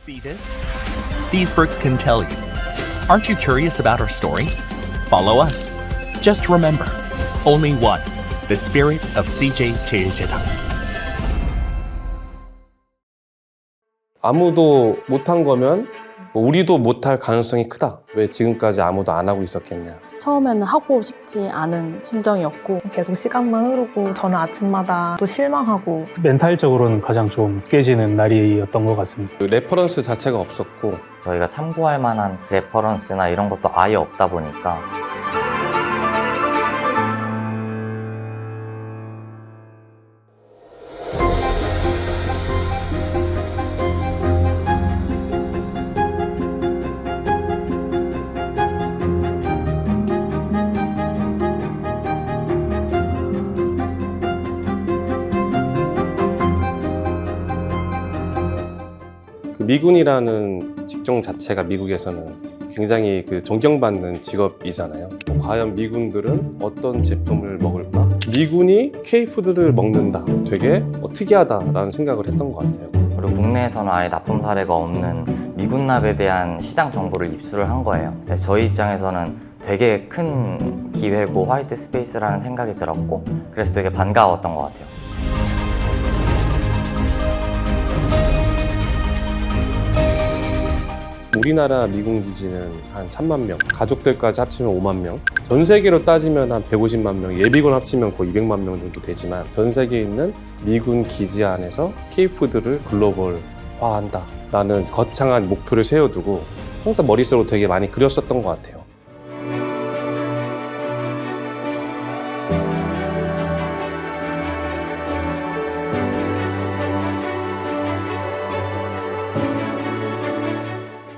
See this? These bricks can tell you. Aren't you curious about our story? Follow us. Just remember, only one, the spirit of CJ 제일제당. 아무도 못한 거면 우리도 못할 가능성이 크다. 왜 지금까지 아무도 안 하고 있었겠냐. 처음에는 하고 싶지 않은 심정이었고 계속 시간만 흐르고 저는 아침마다 또 실망하고 멘탈적으로는 가장 좀 깨지는 날이었던 것 같습니다. 그 레퍼런스 자체가 없었고 저희가 참고할 만한 레퍼런스나 이런 것도 아예 없다 보니까 그 미군이라는 직종 자체가 미국에서는 굉장히 그 존경받는 직업이잖아요. 과연 미군들은 어떤 제품을 먹을까? 미군이 K푸드를 먹는다. 되게 특이하다라는 생각을 했던 것 같아요. 그리고 국내에서는 아예 납품 사례가 없는 미군납에 대한 시장 정보를 입수를 한 거예요. 그래서 저희 입장에서는 되게 큰 기회고 화이트 스페이스라는 생각이 들었고 그래서 되게 반가웠던 것 같아요. 우리나라 미군 기지는 한 3만 명, 가족들까지 합치면 5만 명, 전 세계로 따지면 한 150만 명, 예비군 합치면 거의 200만 명 정도 되지만 전 세계에 있는 미군 기지 안에서 K푸드를 글로벌화한다 라는 거창한 목표를 세워두고 항상 머릿속으로 되게 많이 그렸었던 것 같아요.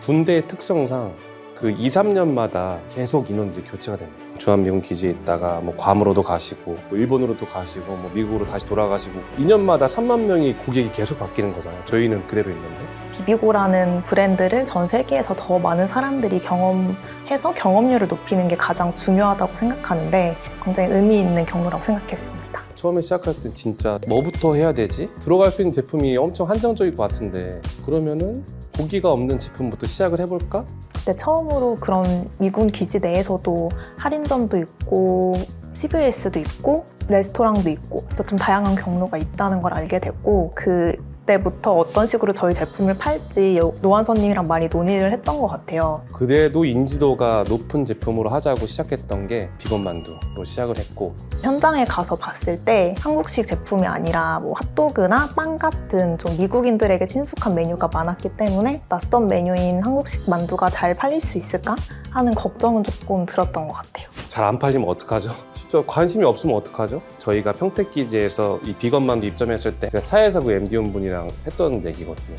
군대의 특성상 그 2, 3년마다 계속 인원들이 교체가 됩니다. 주한미군 기지에 있다가 뭐 괌으로도 가시고 뭐 일본으로도 가시고 뭐 미국으로 다시 돌아가시고 2년마다 3만 명이 고객이 계속 바뀌는 거잖아요. 저희는 그대로 있는데. 비비고라는 브랜드를 전 세계에서 더 많은 사람들이 경험해서 경험률을 높이는 게 가장 중요하다고 생각하는데 굉장히 의미 있는 경로라고 생각했습니다. 처음에 시작할 때 진짜 뭐부터 해야 되지? 들어갈 수 있는 제품이 엄청 한정적일 것 같은데 그러면은 고기가 없는 제품부터 시작을 해볼까? 그때 처음으로 그런 미군 기지 내에서도 할인점도 있고 CVS도 있고 레스토랑도 있고 그래서 좀 다양한 경로가 있다는 걸 알게 됐고 그때부터 어떤 식으로 저희 제품을 팔지 노한선님이랑 많이 논의를 했던 것 같아요. 그래도 인지도가 높은 제품으로 하자고 시작했던 게 비건만두로 시작을 했고 현장에 가서 봤을 때 한국식 제품이 아니라 뭐 핫도그나 빵 같은 좀 미국인들에게 친숙한 메뉴가 많았기 때문에 낯선 메뉴인 한국식 만두가 잘 팔릴 수 있을까 하는 걱정은 조금 들었던 것 같아요. 잘 안 팔리면 어떡하죠? 진짜 관심이 없으면 어떡하죠? 저희가 평택기지에서 이 비건만두 입점했을 때 제가 차에서 그 MD원 분이랑 했던 얘기거든요.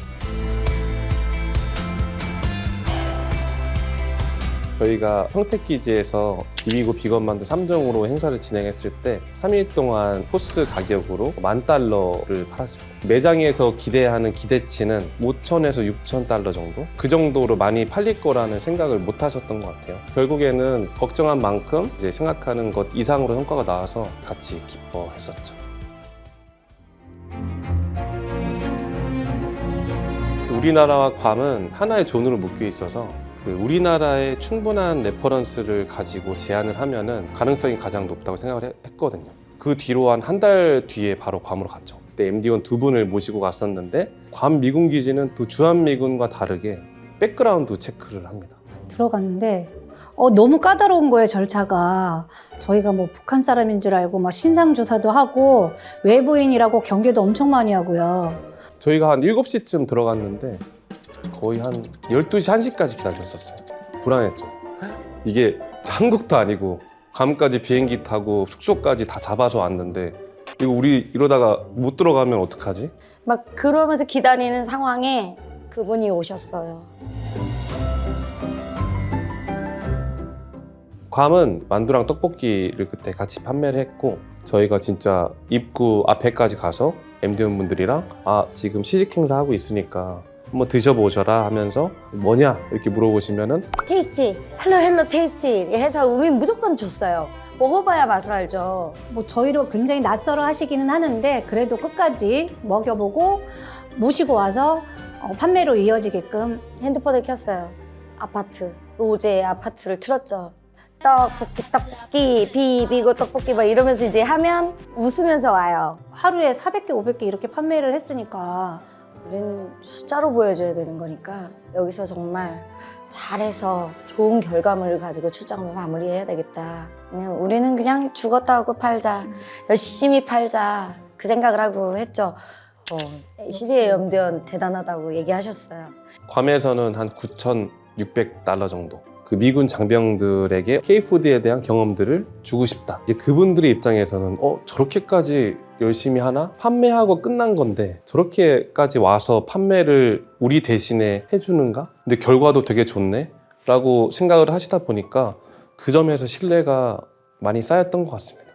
저희가 평택기지에서 비비고 비건만두 3종으로 행사를 진행했을 때 3일 동안 코스 가격으로 $10,000를 팔았습니다. 매장에서 기대하는 기대치는 5,000에서 6,000달러 정도? 그 정도로 많이 팔릴 거라는 생각을 못 하셨던 것 같아요. 결국에는 걱정한 만큼 이제 생각하는 것 이상으로 성과가 나와서 같이 기뻐했었죠. 우리나라와 괌은 하나의 존으로 묶여 있어서 우리나라의 충분한 레퍼런스를 가지고 제안을 하면은 가능성이 가장 높다고 생각을 했거든요. 그 뒤로 한 달 뒤에 바로 괌으로 갔죠. 그때 MD1 두 분을 모시고 갔었는데 괌 미군 기지는 또 주한미군과 다르게 백그라운드 체크를 합니다. 들어갔는데 너무 까다로운 거예요, 절차가. 저희가 뭐 북한 사람인 줄 알고 막 신상조사도 하고 외부인이라고 경계도 엄청 많이 하고요. 저희가 한 7시쯤 들어갔는데 거의 한 12시, 1시까지 기다렸었어요. 불안했죠. 이게 한국도 아니고 괌까지 비행기 타고 숙소까지 다 잡아서 왔는데 이거 우리 이러다가 못 들어가면 어떡하지? 막 그러면서 기다리는 상황에 그분이 오셨어요. 괌은 만두랑 떡볶이를 그때 같이 판매를 했고 저희가 진짜 입구 앞에까지 가서 MD원 분들이랑 지금 시식 행사 하고 있으니까 한번 드셔보셔라 하면서 뭐냐 이렇게 물어보시면은 테이스티, 헬로 테이스티 해서 우리 무조건 줬어요. 먹어봐야 맛을 알죠. 뭐 저희를 굉장히 낯설어 하시기는 하는데 그래도 끝까지 먹여보고 모시고 와서 판매로 이어지게끔 핸드폰을 켰어요. 아파트, 로제 아파트를 틀었죠. 떡볶이, 비비고 떡볶이 막 이러면서 이제 하면 웃으면서 와요. 하루에 400개, 500개 이렇게 판매를 했으니까 우리는 숫자로 보여줘야 되는 거니까 여기서 정말 잘해서 좋은 결과물을 가지고 출장을 마무리해야 되겠다. 그냥 우리는 그냥 죽었다 하고 팔자. 열심히 팔자. 그 생각을 하고 했죠. CJ 염두현 대단하다고 얘기하셨어요. 괌에서는 한 9,600달러 정도. 그 미군 장병들에게 K푸드에 대한 경험들을 주고 싶다. 이제 그분들의 입장에서는 저렇게까지 열심히 하나? 판매하고 끝난 건데 저렇게까지 와서 판매를 우리 대신에 해주는가? 근데 결과도 되게 좋네? 라고 생각을 하시다 보니까 그 점에서 신뢰가 많이 쌓였던 것 같습니다.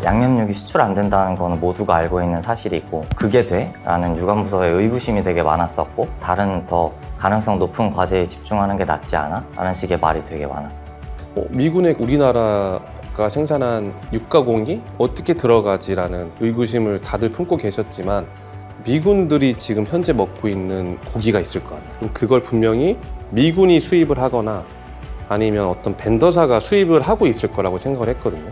양념육이 수출 안 된다는 거는 모두가 알고 있는 사실이고 그게 돼? 라는 유관부서의 의구심이 되게 많았었고 다른 더 가능성 높은 과제에 집중하는 게 낫지 않아? 라는 식의 말이 되게 많았었어요. 미군의 우리나라가 생산한 육가공이 어떻게 들어가지라는 의구심을 다들 품고 계셨지만 미군들이 지금 현재 먹고 있는 고기가 있을 거 아니에요. 그럼 그걸 분명히 미군이 수입을 하거나 아니면 어떤 벤더사가 수입을 하고 있을 거라고 생각을 했거든요.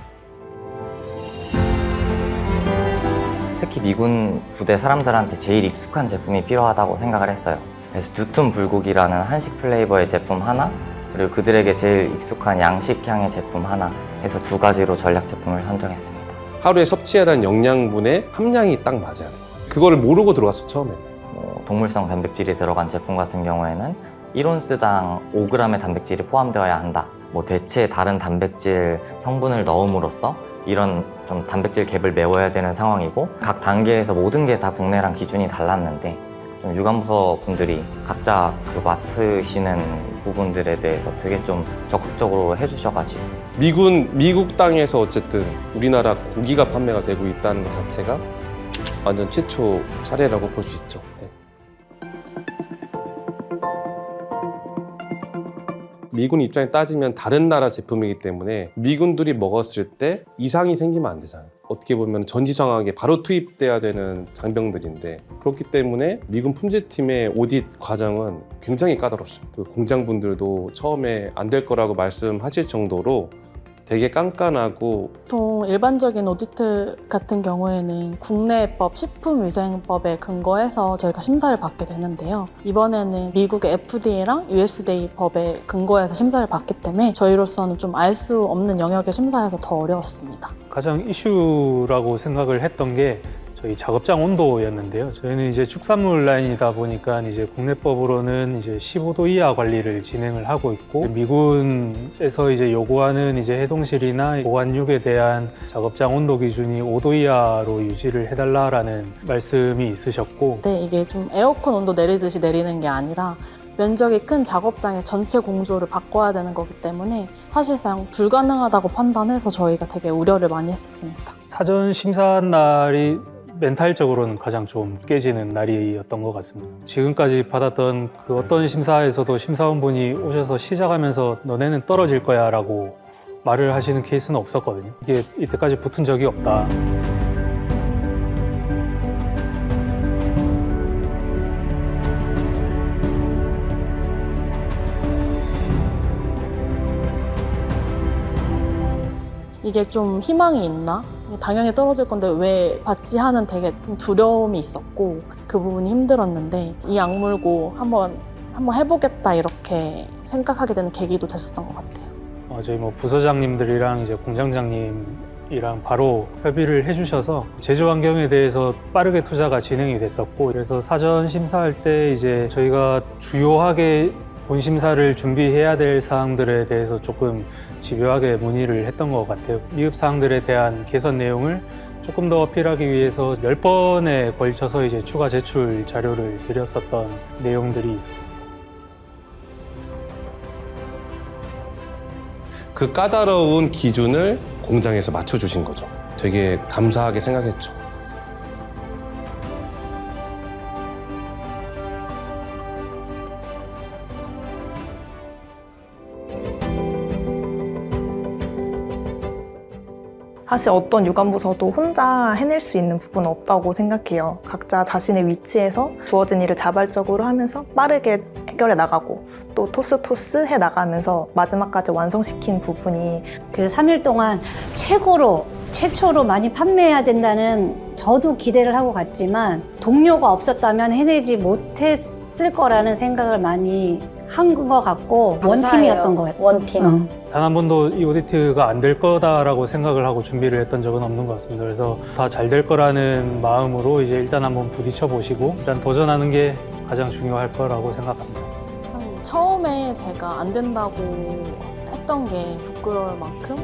특히 미군 부대 사람들한테 제일 익숙한 제품이 필요하다고 생각을 했어요. 그래서 두툼 불고기라는 한식 플레이버의 제품 하나, 그리고 그들에게 제일 익숙한 양식향의 제품 하나 해서 두 가지로 전략 제품을 선정했습니다. 하루에 섭취해야 하는 영양분의 함량이 딱 맞아야 돼요. 그거를 모르고 들어갔어, 처음에. 동물성 단백질이 들어간 제품 같은 경우에는 1온스당 5g의 단백질이 포함되어야 한다. 대체 다른 단백질 성분을 넣음으로써 이런 좀 단백질 갭을 메워야 되는 상황이고 각 단계에서 모든 게 다 국내랑 기준이 달랐는데 좀 유관부서 분들이 각자 그 맡으시는 부분들에 대해서 되게 좀 적극적으로 해주셔가지고 미국 땅에서 어쨌든 우리나라 고기가 판매가 되고 있다는 것 자체가 완전 최초 사례라고 볼 수 있죠. 네. 미군 입장에 따지면 다른 나라 제품이기 때문에 미군들이 먹었을 때 이상이 생기면 안 되잖아요. 어떻게 보면 전지상하게 바로 투입돼야 되는 장병들인데 그렇기 때문에 미군 품질팀의 오딧 과정은 굉장히 까다롭습니다. 그 공장분들도 처음에 안 될 거라고 말씀하실 정도로 되게 깐깐하고 보통 일반적인 오디트 같은 경우에는 국내법 식품위생법에 근거해서 저희가 심사를 받게 되는데요. 이번에는 미국의 FDA랑 USDA 법에 근거해서 심사를 받기 때문에 저희로서는 좀 알 수 없는 영역의 심사여서 더 어려웠습니다. 가장 이슈라고 생각을 했던 게 저희 작업장 온도였는데요. 저희는 이제 축산물 라인이다 보니까 이제 국내법으로는 이제 15도 이하 관리를 진행을 하고 있고 미군에서 이제 요구하는 이제 해동실이나 보관육에 대한 작업장 온도 기준이 5도 이하로 유지를 해달라라는 말씀이 있으셨고 근데 이게 좀 에어컨 온도 내리듯이 내리는 게 아니라 면적이 큰 작업장의 전체 공조를 바꿔야 되는 거기 때문에 사실상 불가능하다고 판단해서 저희가 되게 우려를 많이 했었습니다. 사전 심사 날이 멘탈적으로는 가장 좀 깨지는 날이었던 것 같습니다. 지금까지 받았던 그 어떤 심사에서도 심사원분이 오셔서 시작하면서 너네는 떨어질 거야 라고 말을 하시는 케이스는 없었거든요. 이게 이때까지 붙은 적이 없다. 이게 좀 희망이 있나? 당연히 떨어질 건데 왜 받지 하는 되게 좀 두려움이 있었고 그 부분이 힘들었는데 이 악물고 한번 해보겠다 이렇게 생각하게 되는 계기도 됐었던 것 같아요. 저희 부서장님들이랑 이제 공장장님이랑 바로 협의를 해주셔서 제조 환경에 대해서 빠르게 투자가 진행이 됐었고 그래서 사전 심사할 때 이제 저희가 주요하게 본 심사를 준비해야 될 사항들에 대해서 조금 집요하게 문의를 했던 것 같아요. 미흡 사항들에 대한 개선 내용을 조금 더 어필하기 위해서 10번에 걸쳐서 이제 추가 제출 자료를 드렸었던 내용들이 있었습니다. 그 까다로운 기준을 공장에서 맞춰주신 거죠. 되게 감사하게 생각했죠. 사실 어떤 유관부서도 혼자 해낼 수 있는 부분은 없다고 생각해요. 각자 자신의 위치에서 주어진 일을 자발적으로 하면서 빠르게 해결해 나가고 또 토스 해 나가면서 마지막까지 완성시킨 부분이 그 3일 동안 최초로 많이 판매해야 된다는 저도 기대를 하고 갔지만 동료가 없었다면 해내지 못했을 거라는 생각을 많이 한 것 같고 원팀이었던 것 같아요. 원팀. 단 한 번도 이 오디트가 안 될 거다라고 생각을 하고 준비를 했던 적은 없는 것 같습니다. 그래서 다 잘 될 거라는 마음으로 이제 일단 한번 부딪혀 보시고 일단 도전하는 게 가장 중요할 거라고 생각합니다. 처음에 제가 안 된다고 했던 게 부끄러울 만큼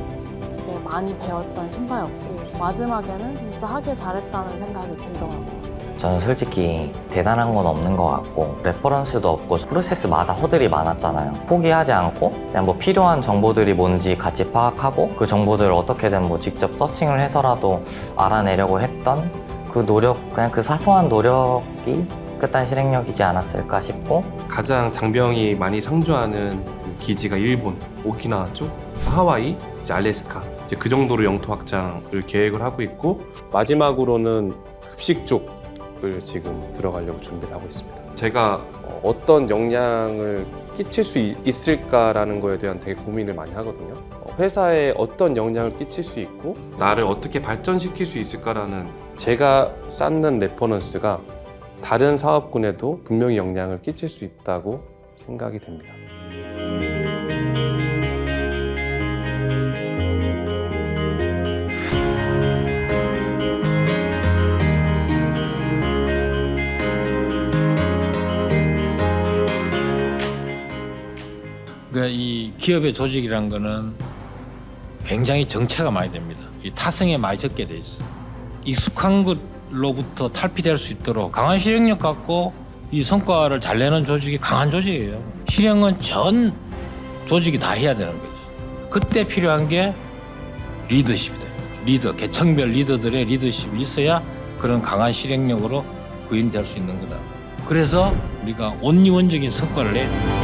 되게 많이 배웠던 심사였고 마지막에는 진짜 하길 잘했다는 생각이 들더라고요. 저는 솔직히 대단한 건 없는 것 같고 레퍼런스도 없고 프로세스마다 허들이 많았잖아요. 포기하지 않고 그냥 뭐 필요한 정보들이 뭔지 같이 파악하고 그 정보들을 어떻게든 뭐 직접 서칭을 해서라도 알아내려고 했던 그 노력, 그냥 그 사소한 노력이 끝단 실행력이지 않았을까 싶고 가장 장병이 많이 상주하는 그 기지가 일본, 오키나와 쪽, 하와이, 이제 알래스카 이제 그 정도로 영토 확장을 계획을 하고 있고 마지막으로는 급식 쪽을 지금 들어가려고 준비를 하고 있습니다. 제가 어떤 영향을 끼칠 수 있을까라는 거에 대한 되게 고민을 많이 하거든요. 회사에 어떤 영향을 끼칠 수 있고 나를 어떻게 발전시킬 수 있을까라는 제가 쌓는 레퍼런스가 다른 사업군에도 분명히 영향을 끼칠 수 있다고 생각이 됩니다. 그러니까 이 기업의 조직이라는 거는 굉장히 정체가 많이 됩니다. 이 타성에 많이 적게 돼 있어요. 익숙한 것로부터 탈피될 수 있도록 강한 실행력 갖고 이 성과를 잘 내는 조직이 강한 조직이에요. 실행은 전 조직이 다 해야 되는 거죠. 그때 필요한 게 리더십이 되는 거죠. 리더, 계층별 리더들의 리더십이 있어야 그런 강한 실행력으로 구현될 수 있는 거다. 그래서 우리가 온리원적인 성과를 내야 돼요.